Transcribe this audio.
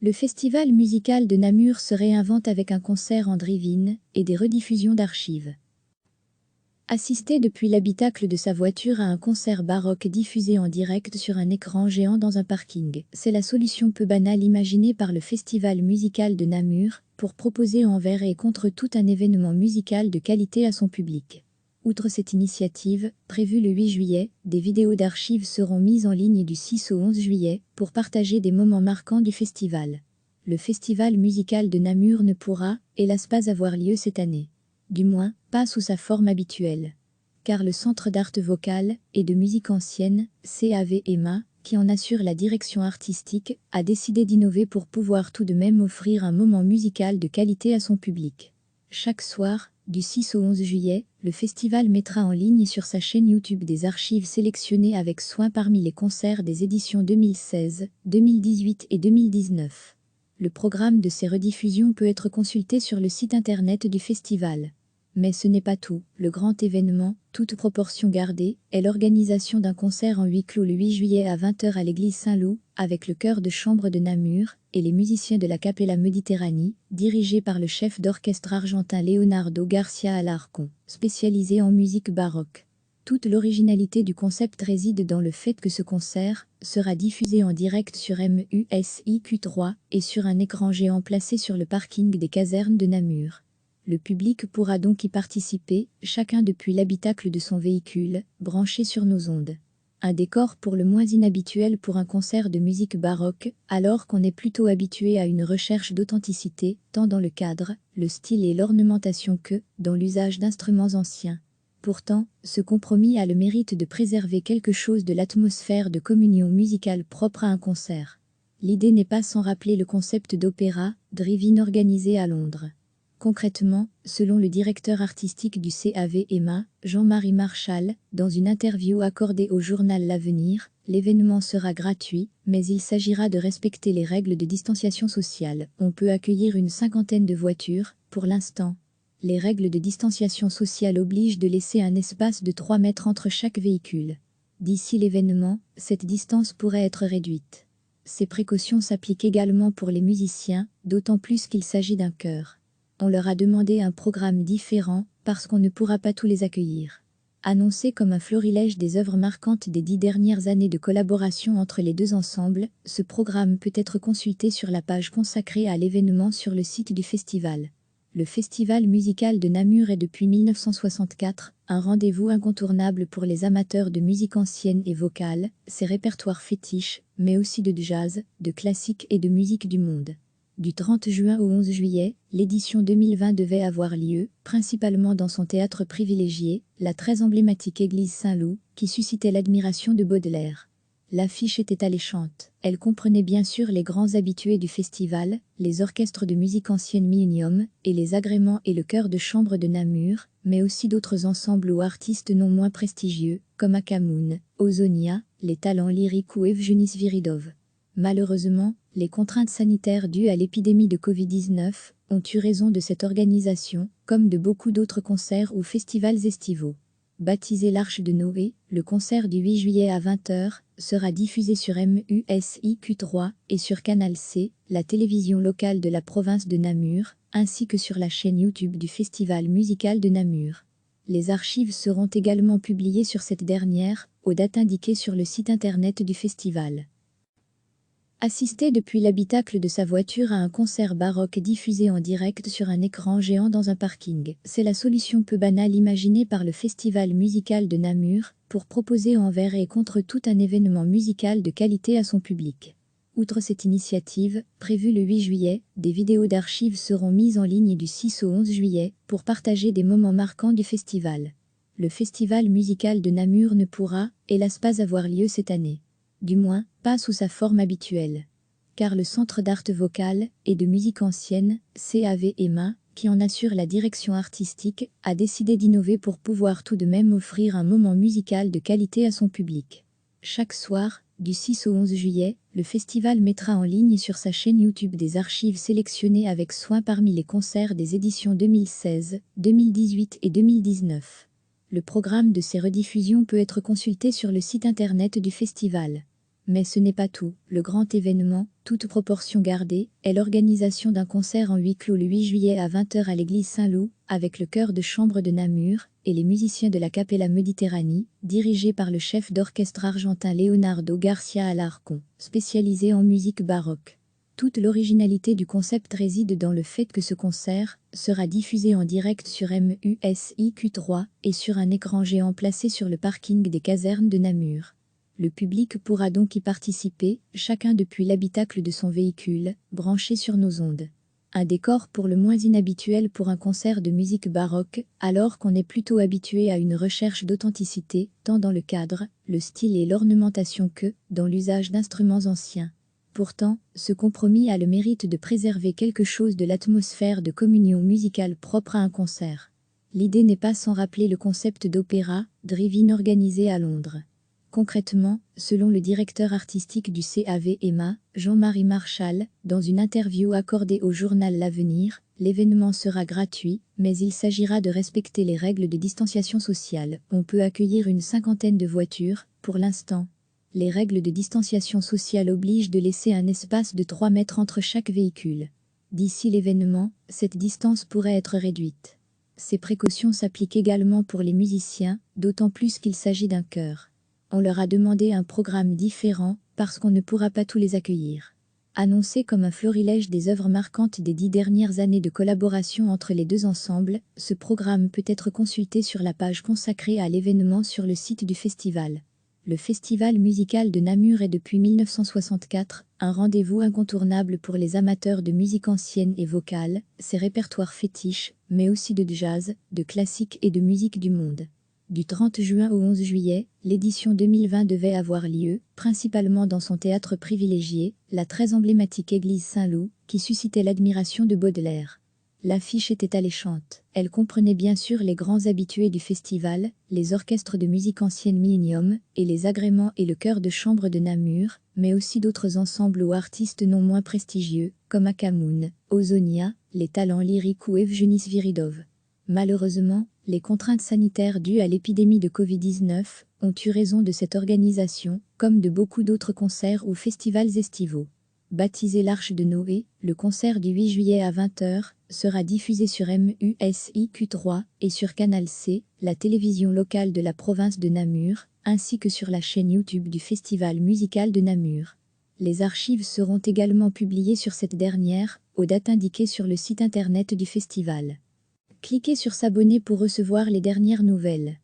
Le festival musical de Namur se réinvente avec un concert en drive-in et des rediffusions d'archives. Assister depuis l'habitacle de sa voiture à un concert baroque diffusé en direct sur un écran géant dans un parking, c'est la solution peu banale imaginée par le festival musical de Namur pour proposer envers et contre tout un événement musical de qualité à son public. Outre cette initiative, prévue le 8 juillet, des vidéos d'archives seront mises en ligne du 6 au 11 juillet pour partager des moments marquants du festival. Le festival musical de Namur ne pourra, hélas, pas avoir lieu cette année. Du moins, pas sous sa forme habituelle. Car le Centre d'art vocal et de musique ancienne, CAV EMA, qui en assure la direction artistique, a décidé d'innover pour pouvoir tout de même offrir un moment musical de qualité à son public. Chaque soir, du 6 au 11 juillet, le festival mettra en ligne sur sa chaîne YouTube des archives sélectionnées avec soin parmi les concerts des éditions 2016, 2018 et 2019. Le programme de ces rediffusions peut être consulté sur le site internet du festival. Mais ce n'est pas tout. Le grand événement, toute proportion gardée, est l'organisation d'un concert en huis clos le 8 juillet à 20 h à l'église Saint-Loup, avec le chœur de chambre de Namur et les musiciens de la Capella Méditerranée, dirigés par le chef d'orchestre argentin Leonardo Garcia Alarcón, spécialisé en musique baroque. Toute l'originalité du concept réside dans le fait que ce concert sera diffusé en direct sur MUSIQ3 et sur un écran géant placé sur le parking des casernes de Namur. Le public pourra donc y participer, chacun depuis l'habitacle de son véhicule, branché sur nos ondes. Un décor pour le moins inhabituel pour un concert de musique baroque, alors qu'on est plutôt habitué à une recherche d'authenticité, tant dans le cadre, le style et l'ornementation que dans l'usage d'instruments anciens. Pourtant, ce compromis a le mérite de préserver quelque chose de l'atmosphère de communion musicale propre à un concert. L'idée n'est pas sans rappeler le concept d'opéra, drive-in organisé à Londres. Concrètement, selon le directeur artistique du CAV EMA, Jean-Marie Marchal, dans une interview accordée au journal L'Avenir, l'événement sera gratuit, mais il s'agira de respecter les règles de distanciation sociale. On peut accueillir une 50aine de voitures, pour l'instant. Les règles de distanciation sociale obligent de laisser un espace de 3 mètres entre chaque véhicule. D'ici l'événement, cette distance pourrait être réduite. Ces précautions s'appliquent également pour les musiciens, d'autant plus qu'il s'agit d'un chœur. On leur a demandé un programme différent parce qu'on ne pourra pas tous les accueillir. Annoncé comme un florilège des œuvres marquantes des 10 dernières années de collaboration entre les deux ensembles, ce programme peut être consulté sur la page consacrée à l'événement sur le site du festival. Le festival musical de Namur est depuis 1964 un rendez-vous incontournable pour les amateurs de musique ancienne et vocale, ses répertoires fétiches, mais aussi de jazz, de classique et de musique du monde. Du 30 juin au 11 juillet, l'édition 2020 devait avoir lieu, principalement dans son théâtre privilégié, la très emblématique église Saint-Loup, qui suscitait l'admiration de Baudelaire. L'affiche était alléchante. Elle comprenait bien sûr les grands habitués du festival, les orchestres de musique ancienne Millennium, et les agréments et le chœur de chambre de Namur, mais aussi d'autres ensembles ou artistes non moins prestigieux, comme Akamoun, Ozonia, les talents lyriques ou Evgeny Sviridov. Malheureusement, les contraintes sanitaires dues à l'épidémie de Covid-19 ont eu raison de cette organisation, comme de beaucoup d'autres concerts ou festivals estivaux. Baptisé l'Arche de Noé, le concert du 8 juillet à 20 h sera diffusé sur MUSIQ3 et sur Canal C, la télévision locale de la province de Namur, ainsi que sur la chaîne YouTube du Festival musical de Namur. Les archives seront également publiées sur cette dernière, aux dates indiquées sur le site internet du festival. Assister depuis l'habitacle de sa voiture à un concert baroque diffusé en direct sur un écran géant dans un parking, c'est la solution peu banale imaginée par le festival musical de Namur pour proposer envers et contre tout un événement musical de qualité à son public. Outre cette initiative, prévue le 8 juillet, des vidéos d'archives seront mises en ligne du 6 au 11 juillet pour partager des moments marquants du festival. Le festival musical de Namur ne pourra, hélas, pas avoir lieu cette année. Du moins, pas sous sa forme habituelle. Car le Centre d'art vocal et de musique ancienne, CAV EMA, qui en assure la direction artistique, a décidé d'innover pour pouvoir tout de même offrir un moment musical de qualité à son public. Chaque soir, du 6 au 11 juillet, le festival mettra en ligne sur sa chaîne YouTube des archives sélectionnées avec soin parmi les concerts des éditions 2016, 2018 et 2019. Le programme de ces rediffusions peut être consulté sur le site internet du festival. Mais ce n'est pas tout. Le grand événement, toute proportion gardée, est l'organisation d'un concert en huis clos le 8 juillet à 20h à l'église Saint-Loup, avec le chœur de chambre de Namur et les musiciens de la Capella Méditerranée, dirigés par le chef d'orchestre argentin Leonardo Garcia Alarcón, spécialisé en musique baroque. Toute l'originalité du concept réside dans le fait que ce concert sera diffusé en direct sur MUSIQ3 et sur un écran géant placé sur le parking des casernes de Namur. Le public pourra donc y participer, chacun depuis l'habitacle de son véhicule, branché sur nos ondes. Un décor pour le moins inhabituel pour un concert de musique baroque, alors qu'on est plutôt habitué à une recherche d'authenticité, tant dans le cadre, le style et l'ornementation que dans l'usage d'instruments anciens. Pourtant, ce compromis a le mérite de préserver quelque chose de l'atmosphère de communion musicale propre à un concert. L'idée n'est pas sans rappeler le concept d'opéra, drive-in organisé à Londres. Concrètement, selon le directeur artistique du CAV-EMA, Jean-Marie Marchal, dans une interview accordée au journal L'Avenir, l'événement sera gratuit, mais il s'agira de respecter les règles de distanciation sociale. On peut accueillir une 50aine de voitures, pour l'instant. Les règles de distanciation sociale obligent de laisser un espace de 3 mètres entre chaque véhicule. D'ici l'événement, cette distance pourrait être réduite. Ces précautions s'appliquent également pour les musiciens, d'autant plus qu'il s'agit d'un chœur. On leur a demandé un programme différent, parce qu'on ne pourra pas tous les accueillir. Annoncé comme un florilège des œuvres marquantes des 10 dernières années de collaboration entre les deux ensembles, ce programme peut être consulté sur la page consacrée à l'événement sur le site du festival. Le Festival musical de Namur est depuis 1964 un rendez-vous incontournable pour les amateurs de musique ancienne et vocale, ses répertoires fétiches, mais aussi de jazz, de classique et de musique du monde. Du 30 juin au 11 juillet, l'édition 2020 devait avoir lieu, principalement dans son théâtre privilégié, la très emblématique église Saint-Loup, qui suscitait l'admiration de Baudelaire. L'affiche était alléchante. Elle comprenait bien sûr les grands habitués du festival, les orchestres de musique ancienne Millennium, et les agréments et le chœur de chambre de Namur, mais aussi d'autres ensembles ou artistes non moins prestigieux, comme Akamoun, Ozonia, les talents lyriques ou Evgenis Viridov. Malheureusement, les contraintes sanitaires dues à l'épidémie de Covid-19 ont eu raison de cette organisation, comme de beaucoup d'autres concerts ou festivals estivaux. Baptisé l'Arche de Noé, le concert du 8 juillet à 20h sera diffusé sur MUSIQ3 et sur Canal C, la télévision locale de la province de Namur, ainsi que sur la chaîne YouTube du Festival musical de Namur. Les archives seront également publiées sur cette dernière, aux dates indiquées sur le site internet du festival. Cliquez sur s'abonner pour recevoir les dernières nouvelles.